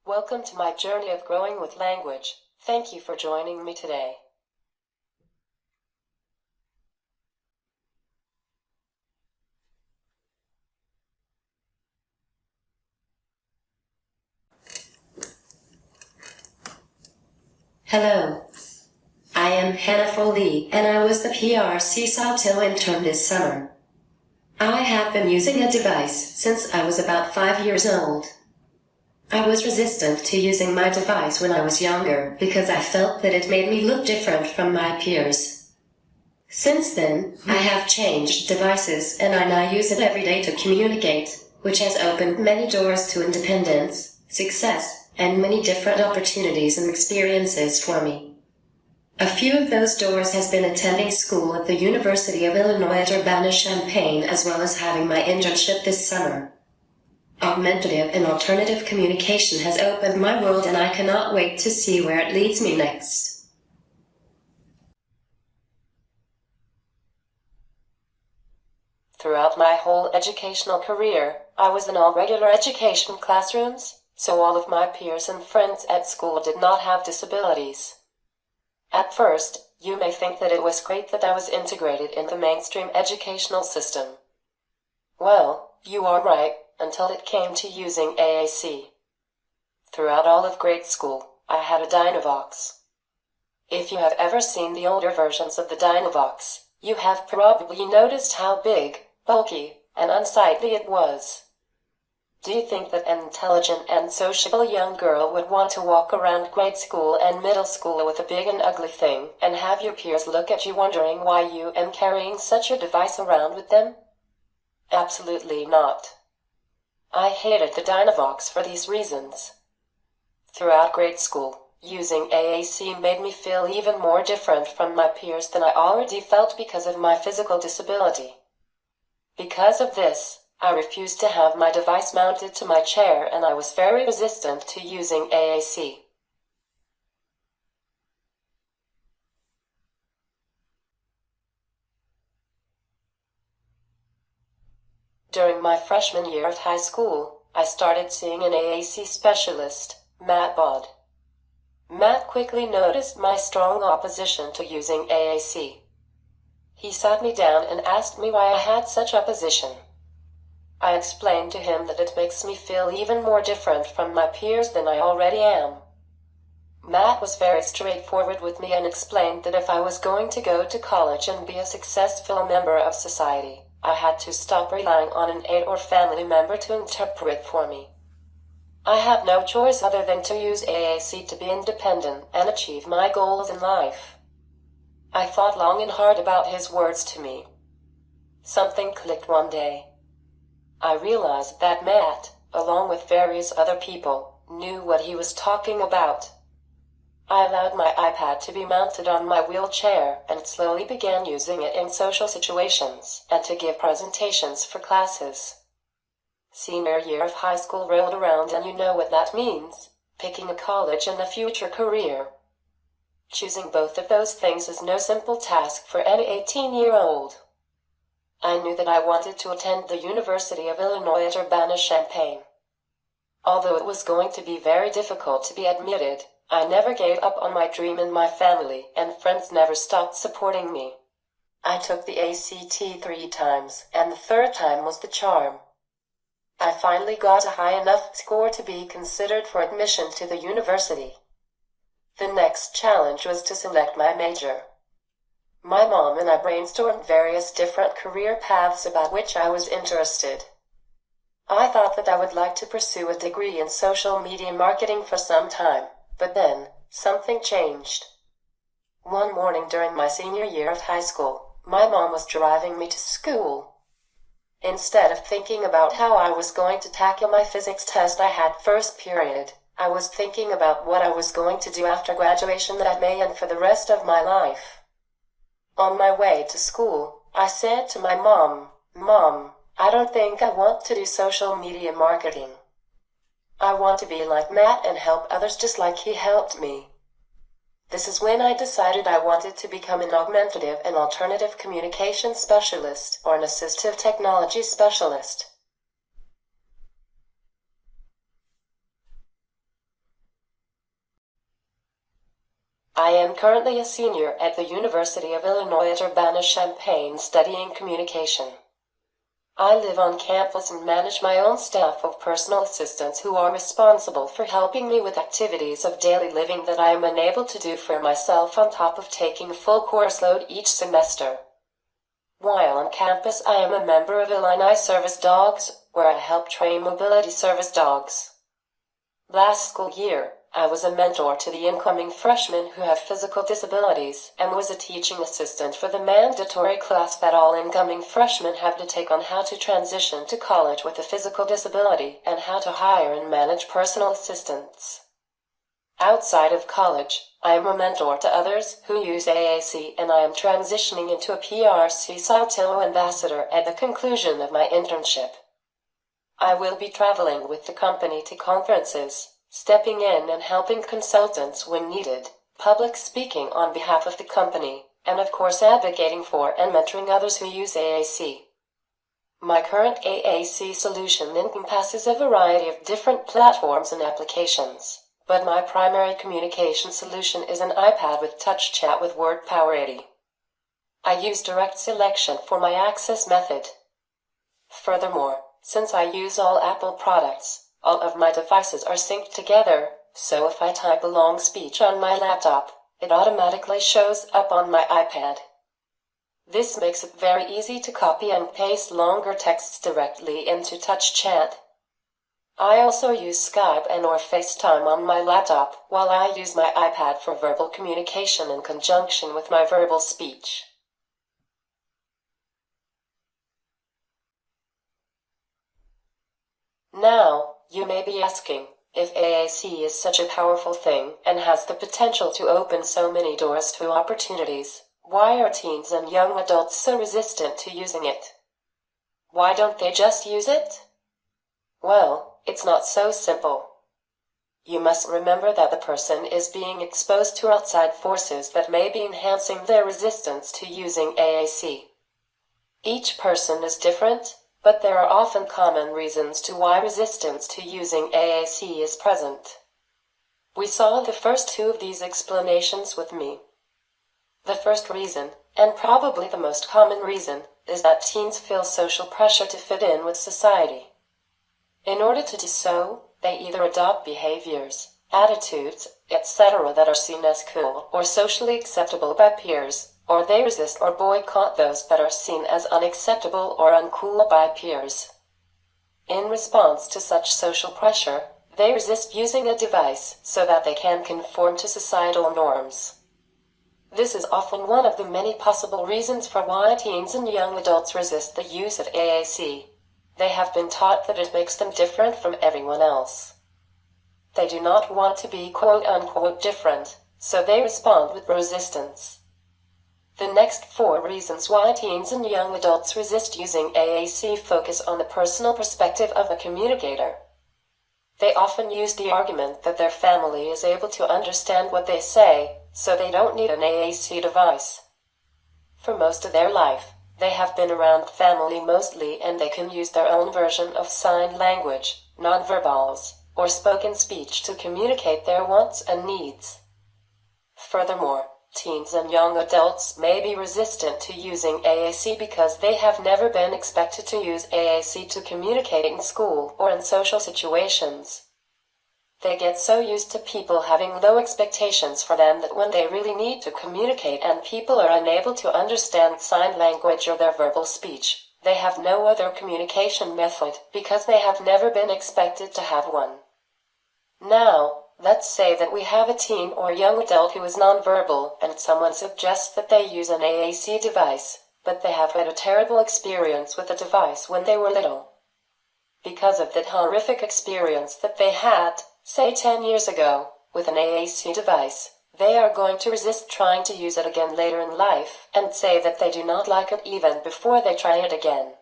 Welcome to my journey of growing with language. Thank you for joining me today. Hello. I am Hannah Foley, and I was the PRC-Saltillo Intern this summer. I have been using a device since I was about 5 years old. I was resistant to using my device when I was younger because I felt that it made me look different from my peers. Since then, I have changed devices and I now use it every day to communicate, which has opened many doors to independence, success, and many different opportunities and experiences for me. A few of those doors has been attending school at the University of Illinois at Urbana-Champaign as well as having my internship this summer. Augmentative and alternative communication has opened my world and I cannot wait to see where it leads me next. Throughout my whole educational career, I was in all regular education classrooms, so all of my peers and friends at school did not have disabilities. At first, you may think that it was great that I was integrated in the mainstream educational system. Well, you are right, until it came to using AAC. Throughout all of grade school, I had a Dynavox. If you have ever seen the older versions of the Dynavox, you have probably noticed how big, bulky, and unsightly it was. Do you think that an intelligent and sociable young girl would want to walk around grade school and middle school with a big and ugly thing, and have your peers look at you wondering why you am carrying such a device around with them? Absolutely not. I hated the Dynavox for these reasons. Throughout grade school, using AAC made me feel even more different from my peers than I already felt because of my physical disability. Because of this, I refused to have my device mounted to my chair and I was very resistant to using AAC. During my freshman year of high school, I started seeing an AAC specialist, Matt Bod. Matt quickly noticed my strong opposition to using AAC. He sat me down and asked me why I had such opposition. I explained to him that it makes me feel even more different from my peers than I already am. Matt was very straightforward with me and explained that if I was going to go to college and be a successful member of society, I had to stop relying on an aide or family member to interpret for me. I had no choice other than to use AAC to be independent and achieve my goals in life. I thought long and hard about his words to me. Something clicked one day. I realized that Matt, along with various other people, knew what he was talking about. I allowed my iPad to be mounted on my wheelchair and slowly began using it in social situations and to give presentations for classes. Senior year of high school rolled around and you know what that means, picking a college and a future career. Choosing both of those things is no simple task for any 18-year-old. I knew that I wanted to attend the University of Illinois at Urbana-Champaign. Although it was going to be very difficult to be admitted, I never gave up on my dream and my family and friends never stopped supporting me. I took the ACT 3 times, and the third time was the charm. I finally got a high enough score to be considered for admission to the university. The next challenge was to select my major. My mom and I brainstormed various different career paths about which I was interested. I thought that I would like to pursue a degree in social media marketing for some time, but then, something changed. One morning during my senior year of high school, my mom was driving me to school. Instead of thinking about how I was going to tackle my physics test I had first period, I was thinking about what I was going to do after graduation that May and for the rest of my life. On my way to school, I said to my mom, "Mom, I don't think I want to do social media marketing. I want to be like Matt and help others just like he helped me." This is when I decided I wanted to become an augmentative and alternative communication specialist or an assistive technology specialist. I am currently a senior at the University of Illinois at Urbana-Champaign studying communication. I live on campus and manage my own staff of personal assistants who are responsible for helping me with activities of daily living that I am unable to do for myself on top of taking a full course load each semester. While on campus, I am a member of Illini Service Dogs, where I help train mobility service dogs. Last school year, I was a mentor to the incoming freshmen who have physical disabilities and was a teaching assistant for the mandatory class that all incoming freshmen have to take on how to transition to college with a physical disability and how to hire and manage personal assistants. Outside of college, I am a mentor to others who use AAC, and I am transitioning into a PRC-Saltillo Ambassador at the conclusion of my internship. I will be traveling with the company to conferences, stepping in and helping consultants when needed, public speaking on behalf of the company, and of course advocating for and mentoring others who use AAC. My current AAC solution encompasses a variety of different platforms and applications, but my primary communication solution is an iPad with touch chat with Word Power 80. I use direct selection for my access method. Furthermore, since I use all Apple products, all of my devices are synced together, so if I type a long speech on my laptop, it automatically shows up on my iPad. This makes it very easy to copy and paste longer texts directly into Touch Chat. I also use Skype and or FaceTime on my laptop, while I use my iPad for verbal communication in conjunction with my verbal speech. Now, you may be asking, if AAC is such a powerful thing and has the potential to open so many doors to opportunities, why are teens and young adults so resistant to using it? Why don't they just use it? Well, it's not so simple. You must remember that the person is being exposed to outside forces that may be enhancing their resistance to using AAC. Each person is different, but there are often common reasons to why resistance to using AAC is present. We saw the first two of these explanations with me. The first reason, and probably the most common reason, is that teens feel social pressure to fit in with society. In order to do so, they either adopt behaviors, attitudes, etc. that are seen as cool or socially acceptable by peers, or they resist or boycott those that are seen as unacceptable or uncool by peers. In response to such social pressure, they resist using a device so that they can conform to societal norms. This is often one of the many possible reasons for why teens and young adults resist the use of AAC. They have been taught that it makes them different from everyone else. They do not want to be quote-unquote different, so they respond with resistance. The next 4 reasons why teens and young adults resist using AAC focus on the personal perspective of a communicator. They often use the argument that their family is able to understand what they say, so they don't need an AAC device. For most of their life, they have been around family mostly, and they can use their own version of sign language, nonverbals, or spoken speech to communicate their wants and needs. Furthermore, teens and young adults may be resistant to using AAC because they have never been expected to use AAC to communicate in school or in social situations. They get so used to people having low expectations for them that when they really need to communicate and people are unable to understand sign language or their verbal speech, they have no other communication method because they have never been expected to have one. Now, let's say that we have a teen or young adult who is nonverbal and someone suggests that they use an AAC device, but they have had a terrible experience with the device when they were little. Because of that horrific experience that they had, say 10 years ago, with an AAC device, they are going to resist trying to use it again later in life and say that they do not like it even before they try it again.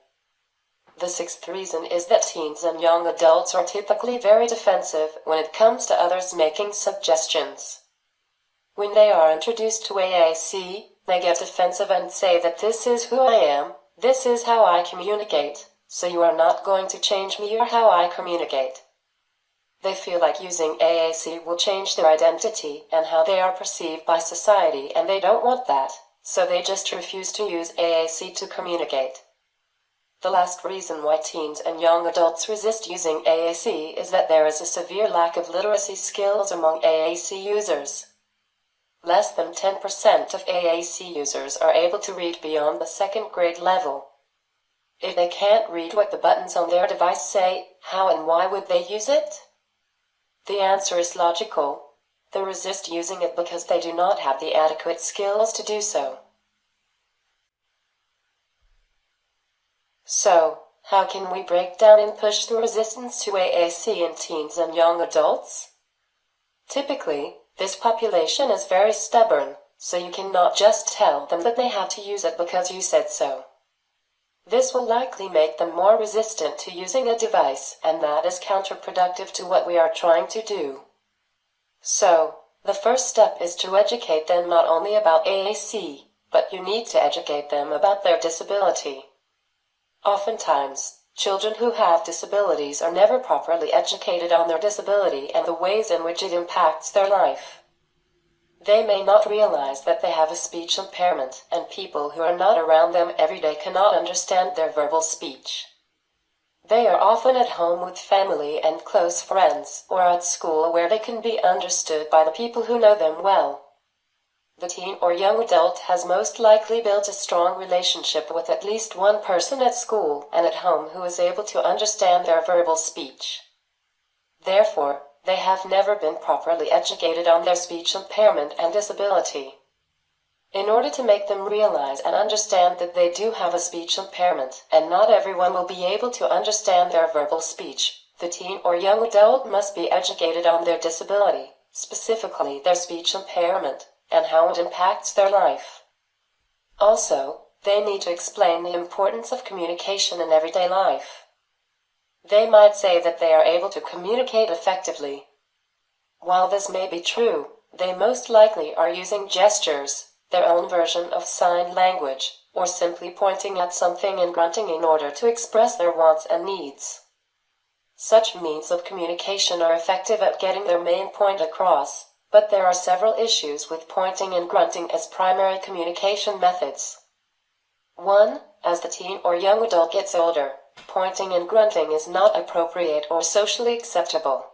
The 6th reason is that teens and young adults are typically very defensive when it comes to others making suggestions. When they are introduced to AAC, they get defensive and say that this is who I am, this is how I communicate, so you are not going to change me or how I communicate. They feel like using AAC will change their identity and how they are perceived by society, and they don't want that, so they just refuse to use AAC to communicate. The last reason why teens and young adults resist using AAC is that there is a severe lack of literacy skills among AAC users. Less than 10% of AAC users are able to read beyond the second grade level. If they can't read what the buttons on their device say, how and why would they use it? The answer is logical. They resist using it because they do not have the adequate skills to do so. So, how can we break down and push through resistance to AAC in teens and young adults? Typically, this population is very stubborn, so you cannot just tell them that they have to use it because you said so. This will likely make them more resistant to using a device, and that is counterproductive to what we are trying to do. So, the first step is to educate them not only about AAC, but you need to educate them about their disability. Oftentimes, children who have disabilities are never properly educated on their disability and the ways in which it impacts their life. They may not realize that they have a speech impairment, and people who are not around them every day cannot understand their verbal speech. They are often at home with family and close friends, or at school where they can be understood by the people who know them well. The teen or young adult has most likely built a strong relationship with at least one person at school and at home who is able to understand their verbal speech. Therefore, they have never been properly educated on their speech impairment and disability. In order to make them realize and understand that they do have a speech impairment, and not everyone will be able to understand their verbal speech, the teen or young adult must be educated on their disability, specifically their speech impairment, and how it impacts their life. Also, they need to explain the importance of communication in everyday life. They might say that they are able to communicate effectively. While this may be true, they most likely are using gestures, their own version of sign language, or simply pointing at something and grunting in order to express their wants and needs. Such means of communication are effective at getting their main point across, but there are several issues with pointing and grunting as primary communication methods. 1. As the teen or young adult gets older, pointing and grunting is not appropriate or socially acceptable.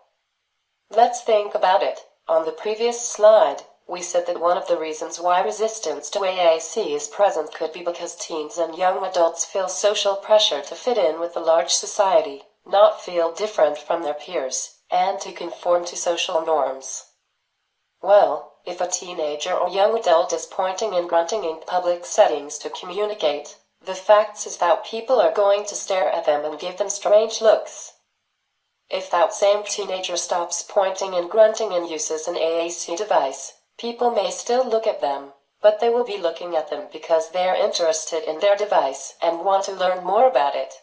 Let's think about it. On the previous slide, we said that one of the reasons why resistance to AAC is present could be because teens and young adults feel social pressure to fit in with the large society, not feel different from their peers, and to conform to social norms. Well, if a teenager or young adult is pointing and grunting in public settings to communicate, the fact is that people are going to stare at them and give them strange looks. If that same teenager stops pointing and grunting and uses an AAC device, people may still look at them, but they will be looking at them because they are interested in their device and want to learn more about it.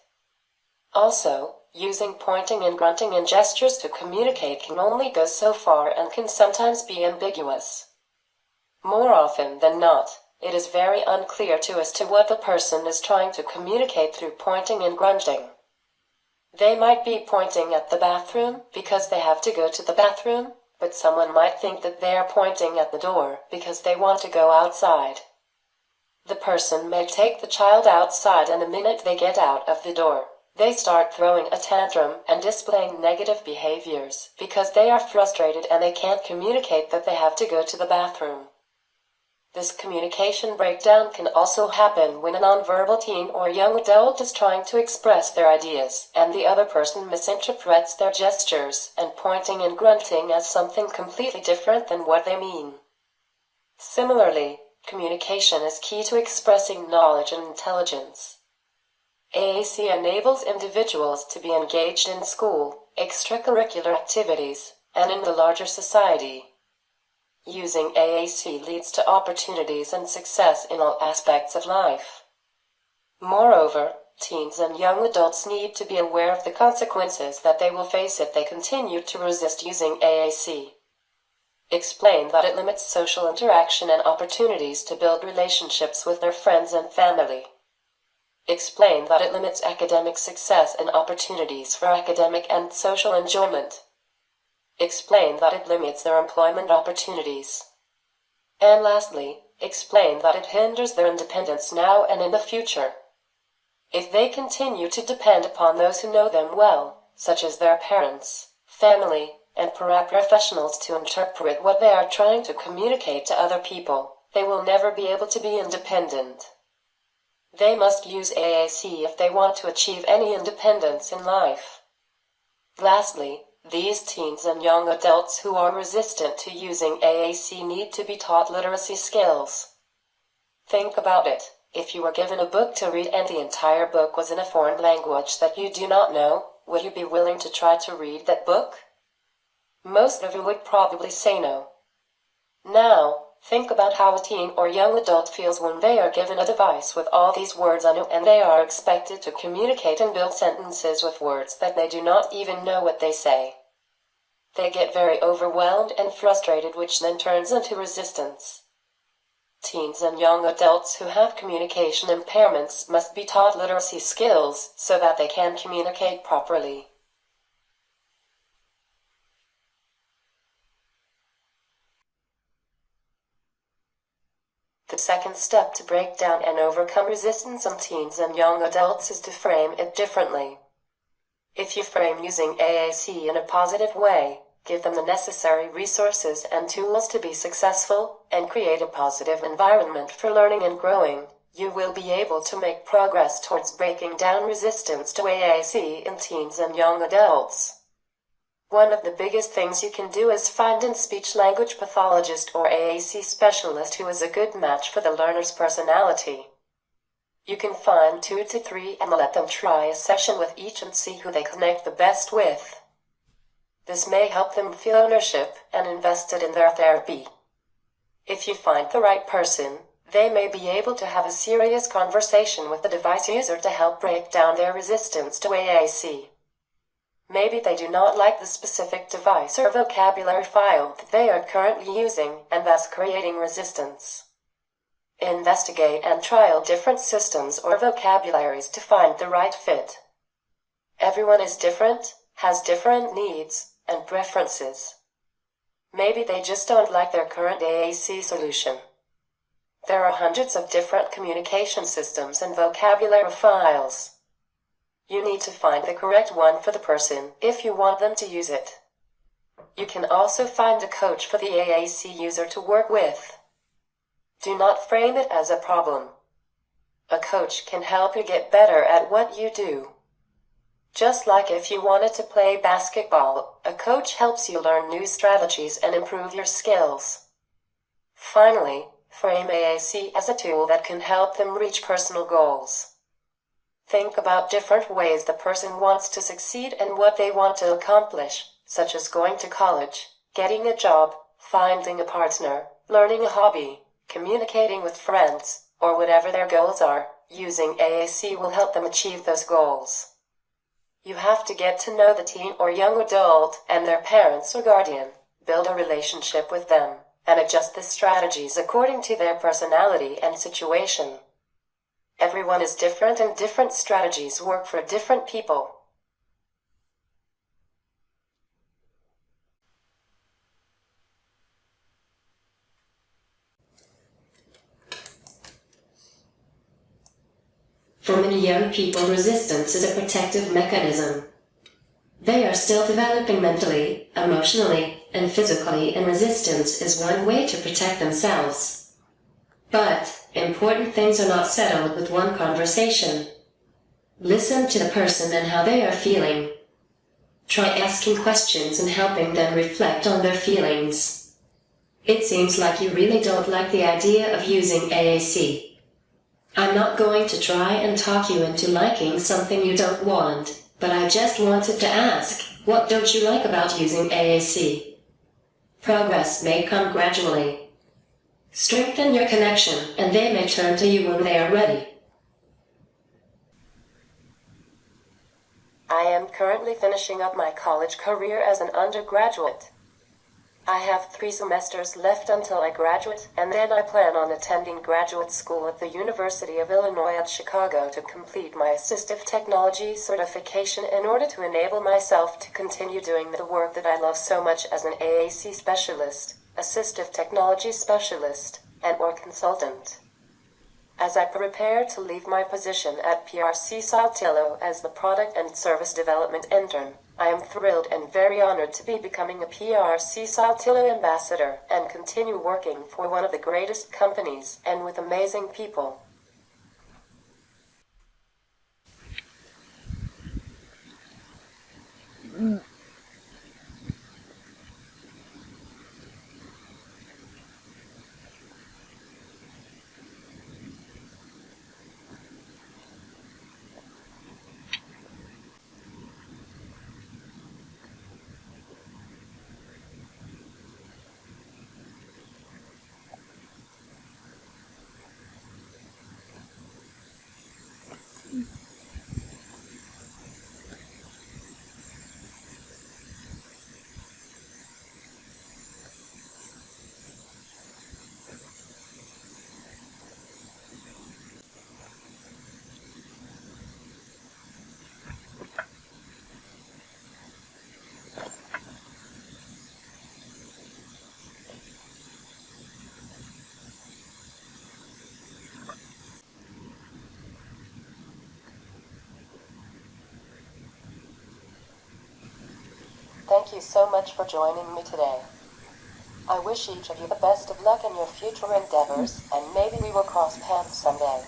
Also, using pointing and grunting and gestures to communicate can only go so far and can sometimes be ambiguous. More often than not, it is very unclear to us to what the person is trying to communicate through pointing and grunting. They might be pointing at the bathroom because they have to go to the bathroom, but someone might think that they are pointing at the door because they want to go outside. The person may take the child outside, and the minute they get out of the door, they start throwing a tantrum and displaying negative behaviors because they are frustrated and they can't communicate that they have to go to the bathroom. This communication breakdown can also happen when a nonverbal teen or young adult is trying to express their ideas, and the other person misinterprets their gestures and pointing and grunting as something completely different than what they mean. Similarly, communication is key to expressing knowledge and intelligence. AAC enables individuals to be engaged in school, extracurricular activities, and in the larger society. Using AAC leads to opportunities and success in all aspects of life. Moreover, teens and young adults need to be aware of the consequences that they will face if they continue to resist using AAC. Explain that it limits social interaction and opportunities to build relationships with their friends and family. Explain that it limits academic success and opportunities for academic and social enjoyment. Explain that it limits their employment opportunities. And lastly, explain that it hinders their independence now and in the future. If they continue to depend upon those who know them well, such as their parents, family, and paraprofessionals to interpret what they are trying to communicate to other people, they will never be able to be independent. They must use AAC if they want to achieve any independence in life. Lastly, these teens and young adults who are resistant to using AAC need to be taught literacy skills. Think about it. If you were given a book to read and the entire book was in a foreign language that you do not know, would you be willing to try to read that book? Most of you would probably say no. Now, think about how a teen or young adult feels when they are given a device with all these words on it and they are expected to communicate and build sentences with words that they do not even know what they say. They get very overwhelmed and frustrated, which then turns into resistance. Teens and young adults who have communication impairments must be taught literacy skills so that they can communicate properly. The second step to break down and overcome resistance in teens and young adults is to frame it differently. If you frame using AAC in a positive way, give them the necessary resources and tools to be successful, and create a positive environment for learning and growing, you will be able to make progress towards breaking down resistance to AAC in teens and young adults. One of the biggest things you can do is find a speech-language pathologist or AAC specialist who is a good match for the learner's personality. You can find 2 to 3 and let them try a session with each and see who they connect the best with. This may help them feel ownership and invested in their therapy. If you find the right person, they may be able to have a serious conversation with the device user to help break down their resistance to AAC. Maybe they do not like the specific device or vocabulary file that they are currently using, and thus creating resistance. Investigate and trial different systems or vocabularies to find the right fit. Everyone is different, has different needs and preferences. Maybe they just don't like their current AAC solution. There are hundreds of different communication systems and vocabulary files. You need to find the correct one for the person if you want them to use it. You can also find a coach for the AAC user to work with. Do not frame it as a problem. A coach can help you get better at what you do. Just like if you wanted to play basketball, a coach helps you learn new strategies and improve your skills. Finally, frame AAC as a tool that can help them reach personal goals. Think about different ways the person wants to succeed and what they want to accomplish, such as going to college, getting a job, finding a partner, learning a hobby, communicating with friends, or whatever their goals are. Using AAC will help them achieve those goals. You have to get to know the teen or young adult and their parents or guardian, build a relationship with them, and adjust the strategies according to their personality and situation. Everyone is different and different strategies work for different people. For many young people, resistance is a protective mechanism. They are still developing mentally, emotionally, and physically, and resistance is one way to protect themselves. But important things are not settled with one conversation. Listen to the person and how they are feeling. Try asking questions and helping them reflect on their feelings. It seems like you really don't like the idea of using AAC. I'm not going to try and talk you into liking something you don't want, but I just wanted to ask, what don't you like about using AAC? Progress may come gradually. Strengthen your connection, and they may turn to you when they are ready. I am currently finishing up my college career as an undergraduate. I have 3 semesters left until I graduate, and then I plan on attending graduate school at the University of Illinois at Chicago to complete my assistive technology certification in order to enable myself to continue doing the work that I love so much as an AAC specialist, assistive technology specialist, and/or consultant. As I prepare to leave my position at PRC-Saltillo as the Product and Service Development Intern, I am thrilled and very honored to be becoming a PRC-Saltillo Ambassador and continue working for one of the greatest companies and with amazing people. Thank you so much for joining me today. I wish each of you the best of luck in your future endeavors, and maybe we will cross paths someday.